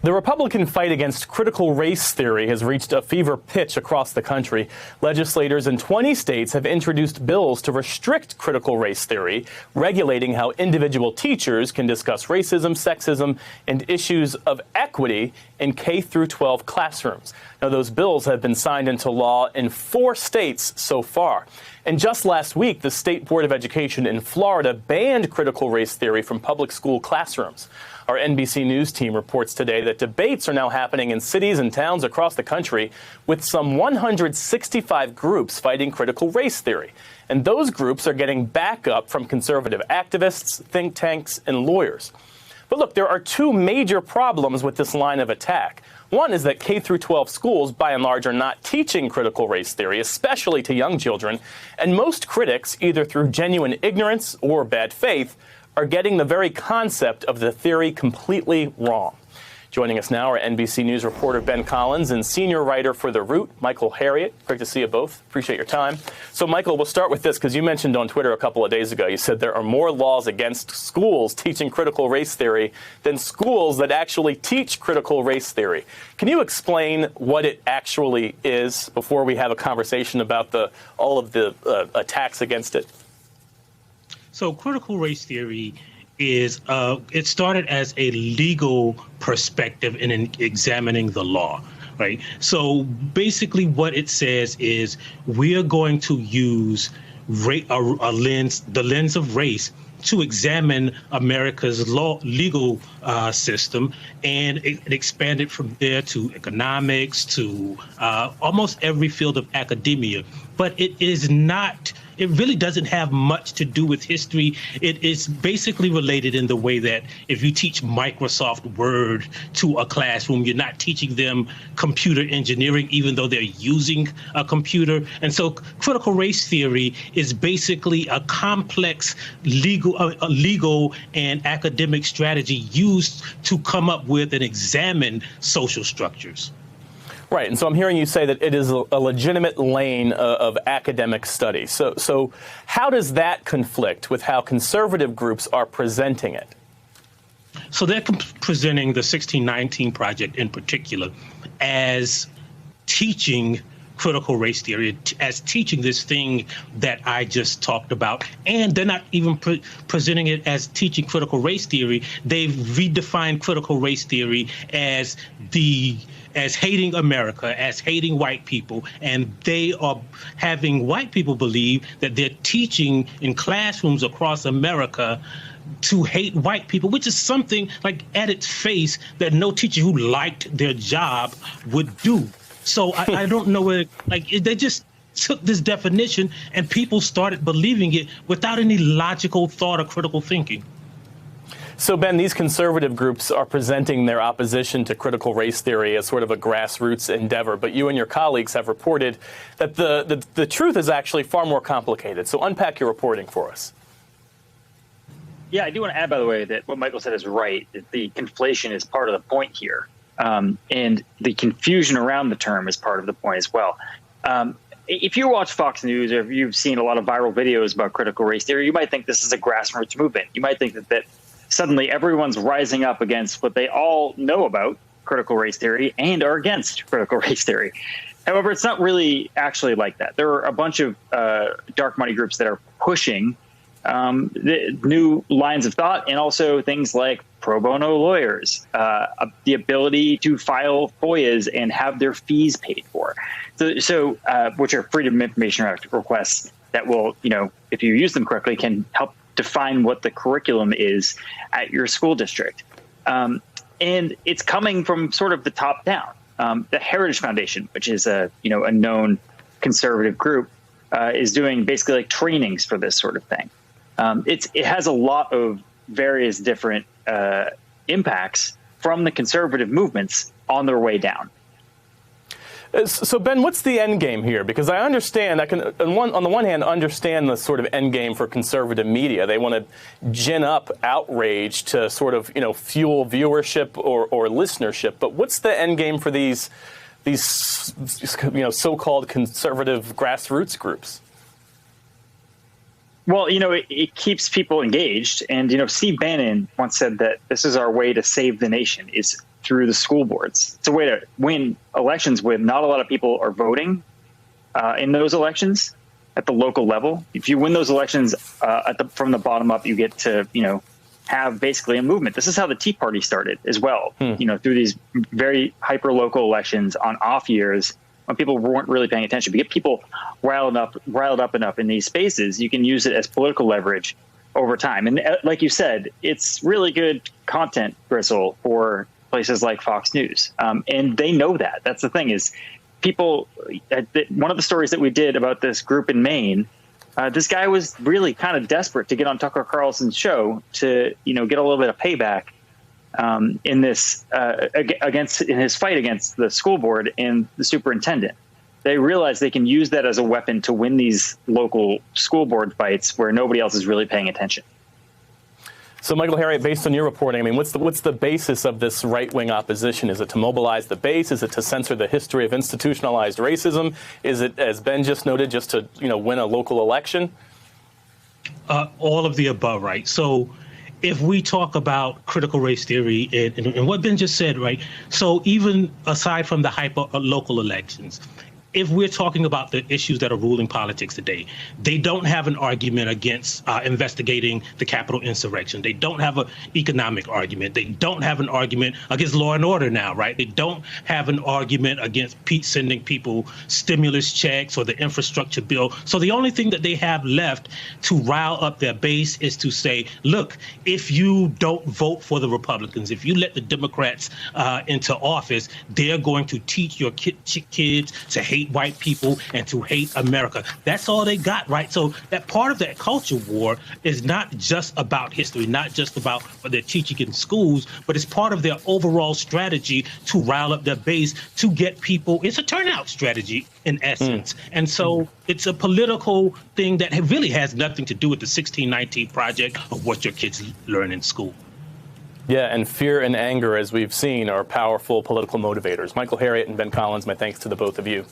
The Republican fight against critical race theory has reached a fever pitch across the country. Legislators in 20 states have introduced bills to restrict critical race theory, regulating how individual teachers can discuss racism, sexism, and issues of equity in K through 12 classrooms. Now, those bills have been signed into law in 4 states so far. And just last week, the State Board of Education in Florida banned critical race theory from public school classrooms. Our NBC News team reports today that debates are now happening in cities and towns across the country with some 165 groups fighting critical race theory. And those groups are getting backup from conservative activists, think tanks, and lawyers. But look, there are 2 major problems with this line of attack. One is that K through 12 schools, by and large, are not teaching critical race theory, especially to young children. And most critics, either through genuine ignorance or bad faith, are getting the very concept of the theory completely wrong. Joining us now are NBC News reporter Ben Collins and senior writer for The Root, Michael Harriot. Great to see you both. Appreciate your time. So, Michael, we'll start with this because you mentioned on Twitter a couple of days ago, you said there are more laws against schools teaching critical race theory than schools that actually teach critical race theory. Can you explain what it actually is before we have a conversation about all of the attacks against it? So critical race theory is, it started as a legal perspective in examining the law, right? So basically what it says is we are going to use the lens of race to examine America's legal system and expand it from there to economics, to almost every field of academia. But it really doesn't have much to do with history. It is basically related in the way that if you teach Microsoft Word to a classroom, you're not teaching them computer engineering, even though they're using a computer. And so critical race theory is basically a complex legal and academic strategy used to come up with and examine social structures. Right, and so I'm hearing you say that it is a legitimate lane of academic study. So how does that conflict with how conservative groups are presenting it? So they're presenting the 1619 Project in particular as teaching critical race theory, as teaching this thing that I just talked about. And they're not even presenting it as teaching critical race theory. They've redefined critical race theory as hating America, as hating white people, and they are having white people believe that they're teaching in classrooms across America to hate white people, which is something like at its face that no teacher who liked their job would do. So I don't know where, they just took this definition and people started believing it without any logical thought or critical thinking. So, Ben, these conservative groups are presenting their opposition to critical race theory as sort of a grassroots endeavor. But you and your colleagues have reported that the truth is actually far more complicated. So unpack your reporting for us. Yeah, I do want to add, by the way, that what Michael said is right, that the conflation is part of the point here. And the confusion around the term is part of the point as well. If you watch Fox News or if you've seen a lot of viral videos about critical race theory, you might think this is a grassroots movement. You might think that suddenly everyone's rising up against what they all know about critical race theory and are against critical race theory. However, it's not really actually like that. There are a bunch of dark money groups that are pushing the new lines of thought, and also things like pro bono lawyers, the ability to file FOIAs and have their fees paid for. So which are Freedom of Information Act requests that will, if you use them correctly, can help define what the curriculum is at your school district. And it's coming from sort of the top down. The Heritage Foundation, which is a known conservative group, is doing basically like trainings for this sort of thing. It has a lot of various different impacts from the conservative movements on their way down. So, Ben, what's the end game here? Because I understand, I can, on the one hand, understand the sort of end game for conservative media. They want to gin up outrage to sort of, fuel viewership or listenership. But what's the end game for these so-called conservative grassroots groups? Well, it keeps people engaged. And, Steve Bannon once said that this is our way to save the nation, is through the school boards. It's a way to win elections when not a lot of people are voting in those elections at the local level. If you win those elections from the bottom up, you get to, have basically a movement. This is how the Tea Party started as well, through these very hyper-local elections on off years when people weren't really paying attention. But get people riled up enough in these spaces, you can use it as political leverage over time. And like you said, it's really good content, Gristle, for places like Fox News. And they know that. That's the thing is people, one of the stories that we did about this group in Maine, this guy was really kind of desperate to get on Tucker Carlson's show to, get a little bit of payback in this in his fight against the school board and the superintendent. They realize they can use that as a weapon to win these local school board fights where nobody else is really paying attention. So, Michael Harriot, based on your reporting, I mean, what's the basis of this right-wing opposition? Is it to mobilize the base? Is it to censor the history of institutionalized racism? Is it, as Ben just noted, just to win a local election? All of the above, right? So, if we talk about critical race theory and what Ben just said, right? So, even aside from the hyper local elections, if we're talking about the issues that are ruling politics today, they don't have an argument against investigating the Capitol insurrection. They don't have an economic argument. They don't have an argument against law and order now, right? They don't have an argument against sending people stimulus checks or the infrastructure bill. So the only thing that they have left to rile up their base is to say, look, if you don't vote for the Republicans, if you let the Democrats into office, they're going to teach your kids to hate white people and to hate America. That's all they got, right? So that part of that culture war is not just about history, not just about what they're teaching in schools, but it's part of their overall strategy to rile up their base, to get people. It's a turnout strategy in essence. And so it's a political thing that really has nothing to do with the 1619 project of what your kids learn in school. Yeah, and fear and anger, as we've seen, are powerful political motivators. Michael Harriot and Ben Collins, my thanks to the both of you.